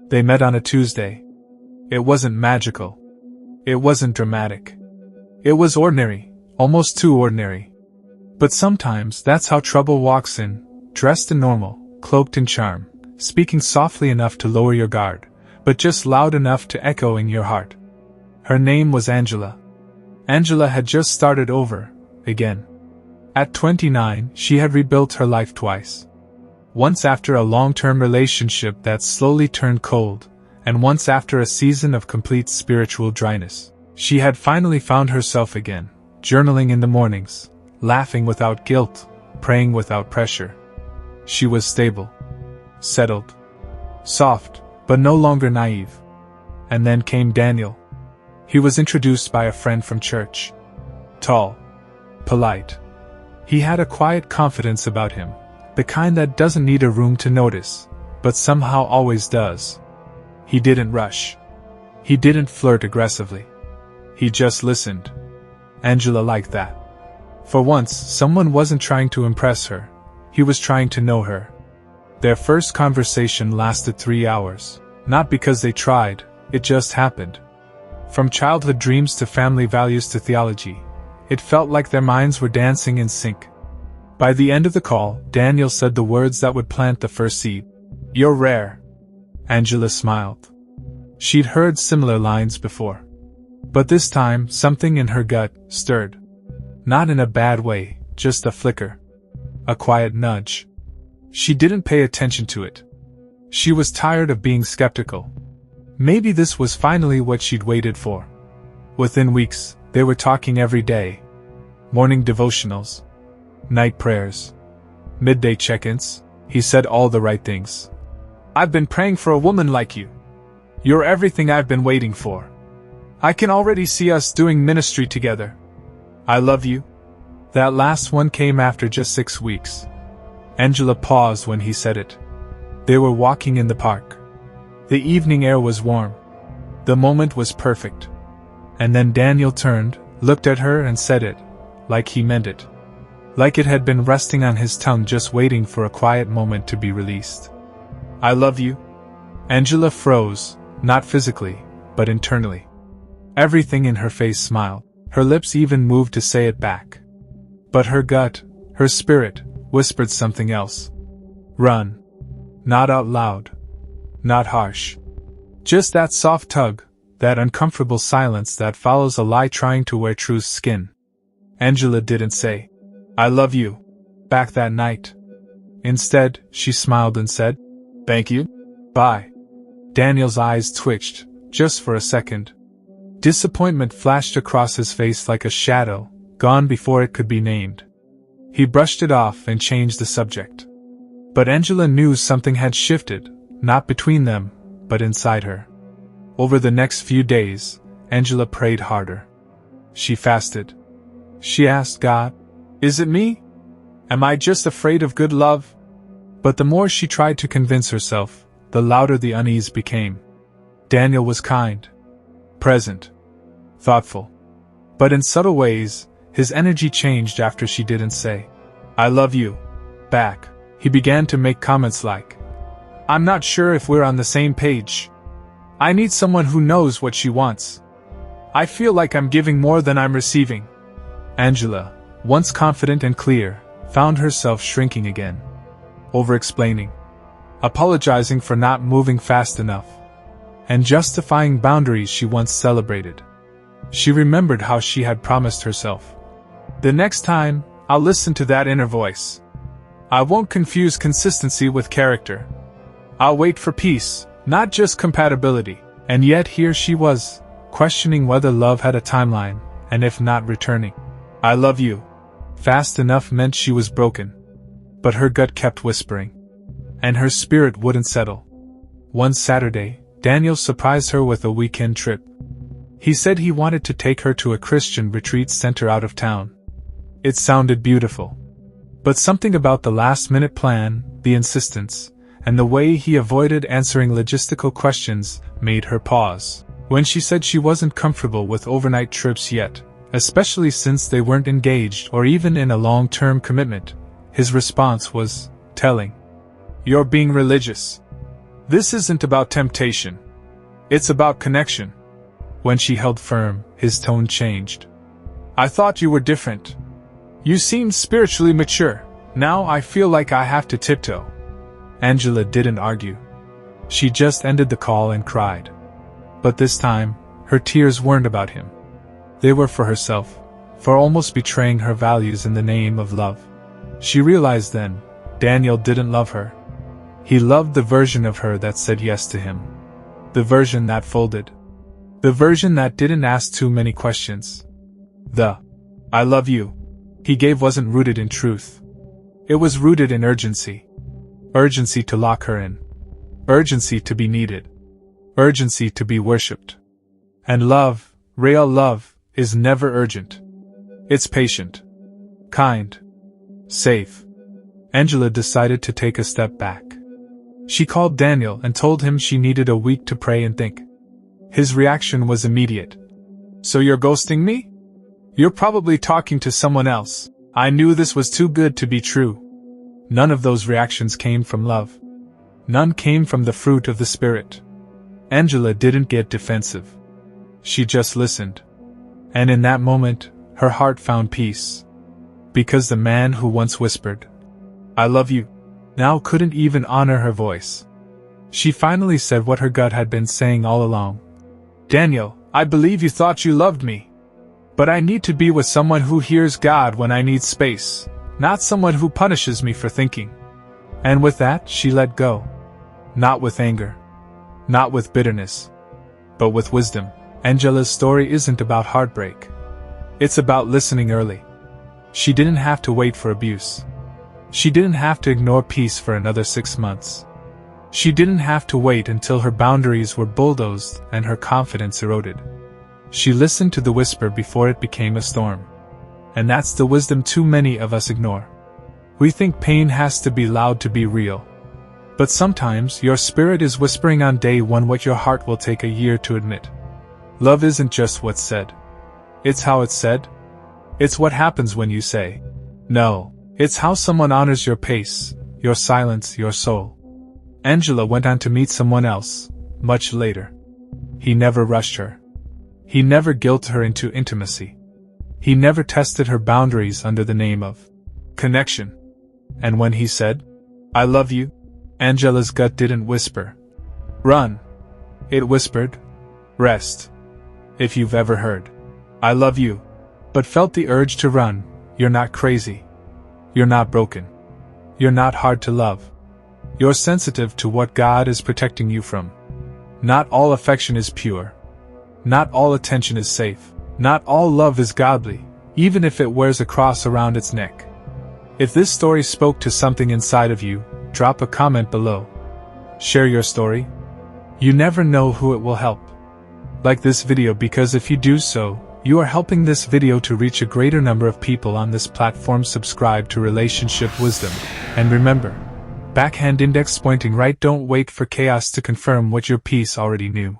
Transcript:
They met on a Tuesday. It wasn't magical. It wasn't dramatic. It was ordinary, almost too ordinary. But sometimes that's how trouble walks in, dressed in normal, cloaked in charm, speaking softly enough to lower your guard, but just loud enough to echo in your heart. Her name was Angela. Angela had just started over, again. At 29, she had rebuilt her life twice. Once after a long-term relationship that slowly turned cold, and once after a season of complete spiritual dryness. She had finally found herself again, journaling in the mornings, laughing without guilt, praying without pressure. She was stable, settled, soft, but no longer naive. And then came Daniel. He was introduced by a friend from church. Tall, polite. He had a quiet confidence about him, the kind that doesn't need a room to notice, but somehow always does. He didn't rush. He didn't flirt aggressively. He just listened. Angela liked that. For once, someone wasn't trying to impress her. He was trying to know her. Their first conversation lasted 3 hours. Not because they tried, it just happened. From childhood dreams to family values to theology, it felt like their minds were dancing in sync. By the end of the call, Daniel said the words that would plant the first seed. "You're rare." Angela smiled. She'd heard similar lines before. But this time, something in her gut stirred. Not in a bad way, just a flicker. A quiet nudge. She didn't pay attention to it. She was tired of being skeptical. Maybe this was finally what she'd waited for. Within weeks, they were talking every day. Morning devotionals. Night prayers. Midday check-ins. He said all the right things. "I've been praying for a woman like you. You're everything I've been waiting for. I can already see us doing ministry together. I love you." That last one came after just 6 weeks. Angela paused when he said it. They were walking in the park. The evening air was warm. The moment was perfect. And then Daniel turned, looked at her and said it, like he meant it. Like it had been resting on his tongue just waiting for a quiet moment to be released. "I love you." Angela froze, not physically, but internally. Everything in her face smiled. Her lips even moved to say it back. But her gut, her spirit, whispered something else. "Run." Not out loud. Not harsh. Just that soft tug, that uncomfortable silence that follows a lie trying to wear truth's skin. Angela didn't say, "I love you," back that night. Instead, she smiled and said, "Thank you. Bye." Daniel's eyes twitched, just for a second. Disappointment flashed across his face like a shadow, gone before it could be named. He brushed it off and changed the subject. But Angela knew something had shifted, not between them, but inside her. Over the next few days, Angela prayed harder. She fasted. She asked God, "Is it me? Am I just afraid of good love?" But the more she tried to convince herself, the louder the unease became. Daniel was kind, present, thoughtful. But in subtle ways, his energy changed after she didn't say, "I love you," back. He began to make comments like, "I'm not sure if we're on the same page. I need someone who knows what she wants. I feel like I'm giving more than I'm receiving." Angela, once confident and clear, found herself shrinking again. Over-explaining. Apologizing for not moving fast enough. And justifying boundaries she once celebrated. She remembered how she had promised herself, "The next time, I'll listen to that inner voice. I won't confuse consistency with character. I'll wait for peace, not just compatibility." And yet here she was, questioning whether love had a timeline, and if not, returning. "I love you." Fast enough meant she was broken. But her gut kept whispering. And her spirit wouldn't settle. One Saturday, Daniel surprised her with a weekend trip. He said he wanted to take her to a Christian retreat center out of town. It sounded beautiful. But something about the last-minute plan, the insistence, and the way he avoided answering logistical questions made her pause. When she said she wasn't comfortable with overnight trips yet, especially since they weren't engaged or even in a long-term commitment, his response was telling. "You're being religious." This isn't about temptation. It's about connection. When she held firm, his tone changed. I thought you were different. You seemed spiritually mature. Now I feel like I have to tiptoe. Angela didn't argue. She just ended the call and cried. But this time, her tears weren't about him. They were for herself, for almost betraying her values in the name of love. She realized then, Daniel didn't love her. He loved the version of her that said yes to him. The version that folded. The version that didn't ask too many questions. The "I love you" he gave wasn't rooted in truth. It was rooted in urgency. Urgency to lock her in. Urgency to be needed. Urgency to be worshipped. And love, real love, is never urgent. It's patient. Kind. Safe. Angela decided to take a step back. She called Daniel and told him she needed a week to pray and think. His reaction was immediate. So you're ghosting me? You're probably talking to someone else. I knew this was too good to be true. None of those reactions came from love. None came from the fruit of the Spirit. Angela didn't get defensive. She just listened. And in that moment, her heart found peace. Because the man who once whispered, "I love you," now couldn't even honor her voice. She finally said what her gut had been saying all along. Daniel, I believe you thought you loved me. But I need to be with someone who hears God when I need space, not someone who punishes me for thinking. And with that, she let go. Not with anger. Not with bitterness. But with wisdom. Angela's story isn't about heartbreak. It's about listening early. She didn't have to wait for abuse. She didn't have to ignore peace for another 6 months. She didn't have to wait until her boundaries were bulldozed and her confidence eroded. She listened to the whisper before it became a storm. And that's the wisdom too many of us ignore. We think pain has to be loud to be real. But sometimes your spirit is whispering on day one what your heart will take a year to admit. Love isn't just what's said. It's how it's said. It's what happens when you say no. It's how someone honors your pace, your silence, your soul. Angela went on to meet someone else, much later. He never rushed her. He never guilted her into intimacy. He never tested her boundaries under the name of connection. And when he said, "I love you," Angela's gut didn't whisper, "Run." It whispered, "Rest." If you've ever heard, "I love you," but felt the urge to run, you're not crazy. You're not broken. You're not hard to love. You're sensitive to what God is protecting you from. Not all affection is pure. Not all attention is safe. Not all love is godly, even if it wears a cross around its neck. If this story spoke to something inside of you, drop a comment below. Share your story. You never know who it will help. Like this video, because if you do so, you are helping this video to reach a greater number of people on this platform. Subscribe to Relationship Wisdom. And remember, backhand index pointing right, don't wait for chaos to confirm what your piece already knew.